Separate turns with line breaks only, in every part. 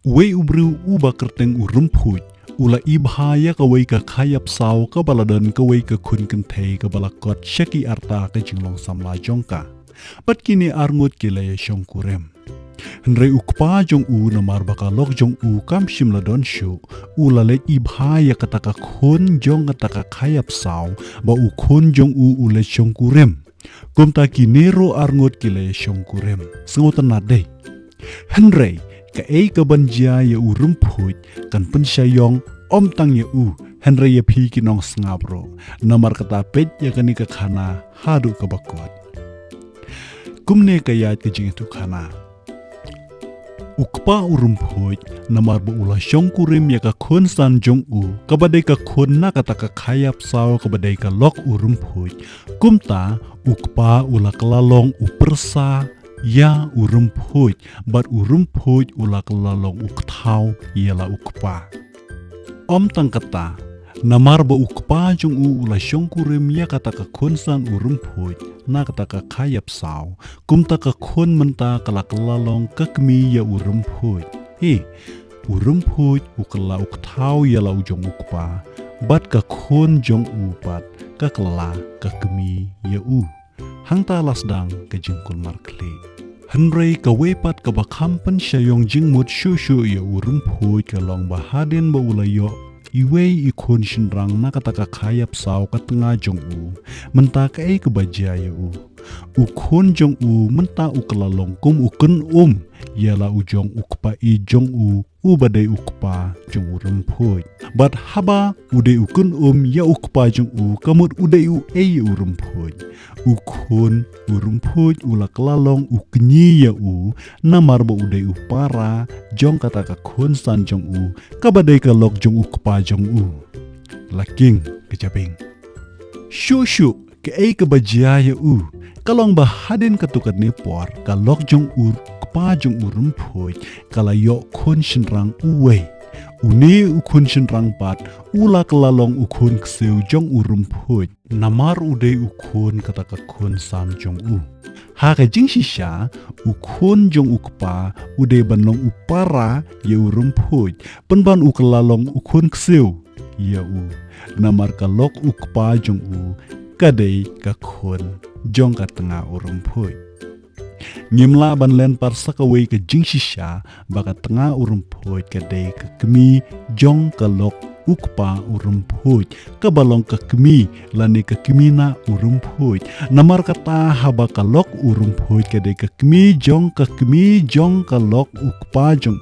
Uwe ubru uba kerteng urumpuj, ula ibhaya kawai ka khayap saw ka baladan kawai ka kun kentei ka balakot syaki arta ka jinglong samla jongka. Bat kini arngut kilaya syongkurem. Henry ukpa jong u namar bakalok jong u kam shimla don shu, ula le ibhaya kataka kun jong kataka khayap saw, ba u kun jong u ule syongkurem. Kumta kinero arngut kilaya syongkurem. Sengutan nadei. Henry ka banjia ya urumpuj kan pensyayong om tang ya Henry ya pi kinong sngabro namar kata pet ya kani ka khana hadu ka bakot kumne ka yat ka jing tu khana ukpa urumpuj namar bu ula syongkurim ya ka khon san jong ka badai ka khon na kata ka khayap saw ka badai ka lok urumpuj kumta ukpa ula kelalong upersa ya urumpuj, bat urumpuj ulak lalong uktau yela ukpa. Om tangkata, namar ba ukpa jung ula syongkurim ya kata ka konsan urumpuj, na kata ka khayap saw, kumta ka kon menta kalak lalong kakmi ya urumpuj. Urumpuj ukala uktau yela ujong ukpa, bat ka kon jong upat kakela kakmi ya hangta lasdang ke jingkul markli. Henry kawepat ka bakampan syayong jingmut syusyu ya urumpuj ka long bahadin ba ulayo iwe ikon shinrang na kataka khayap saw ka tengah jong menta ka kebaja ya ukon jong menta ukalalong kum ukun yala ujong ukpa i jong badai ukpa jong urumpuj. Bat haba ude ukun ya ukpa jong kamut ude ya urumpuj. Ukun urumpuj ula kelalong uknyi ya namar ba ude upara jong kata ka konsan jong kabadai ka lok jong ukpa jong laking kejabing. Syusyu ke kebajia ya kalong bahadin katukat ni por kalok jong pa jong urumpuj kala yo kon shinrang uwe uni ukun shinrang pat ula kelalong ukun kseu jong urumpuj namar ude ukun kata ka kon sam jong ha ka jing shisha ukun jong ukpa ude banlong upara ya urumpuj penban ukelalong ukun kseu ya namar kalok ukpa jong kadai ka kon jong ka tengah urumpuj. Ngimla ban len par sakawai ke jing shisha baka tengah urumpuj kadai ke kemi jong ka lok ukpa urumpuj ka balong ka kemi lani ka kemina urumpuj namar kata haba ka lok urumpuj kadai ka kemi jong ka lok ukpa jong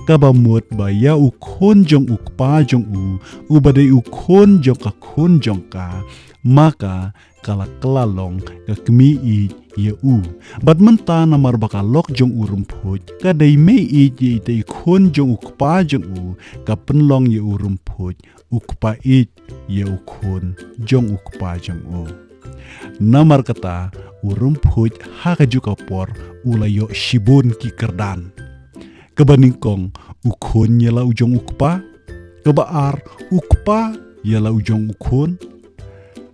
ka bamut baya ukon jong ukpa jong ubadai ukon jong ka kon jong ka maka kala kelalong ka kemi ya bat menta namar baka lok jong urumpuj kadai mei ya ite kon jong ukpa jong ka penlong ya urumpuj ukpa ya ukon jong ukpa jong namar kata urumpuj haka juga por ulayo shibun ki kerdan kebaningkong ukon yala ujong ukpa kebaar ukpa yala ujong ukon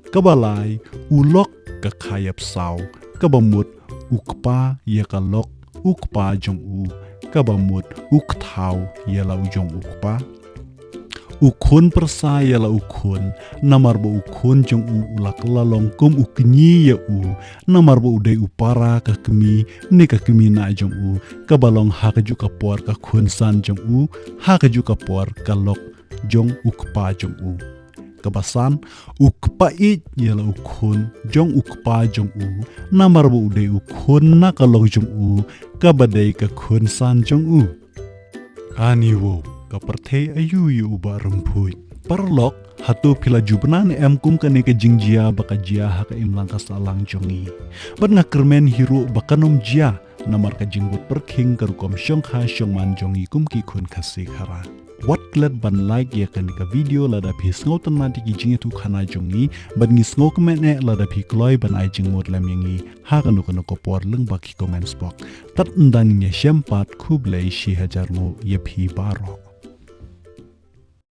kabalai ulok ka khayap saw kabamut ukpa ya kalok ukpa jong kabamut uktau yala ujong ukpa ukun persa yala ukun namar ba ukun jong ulak lalong kum uknyi ya namar ba udai upara ka kemi ne ka kemi na jong kabalong haka juga por ka kunsan jong haka juga por kalok jong ukpa jong kabasan ukpa yala ukun jong ukpa jong namar bu ude ukun na kalok jong kabadai ka kunsan jong aniwo kaperte ayu yu uba rumpuj parlok hatu pila jubnan kum kane ka jingjia baka jia haka imlang ka salang jongi bat ngakermen hiru bakanom jia namar ka jingbut perking karukom syong ha syong man jongi kum ki kun kasih hara wat klet ban like ya kan ka video lada pi sngo tan ma digi jingi tu khana jongi ban ngi sngo comment ne lada pi kloi ban ai jing mod lam yangi ha kan ko ko por leng baki comments box tat ndang nya syempat kublai shi hajar mo ye pi barok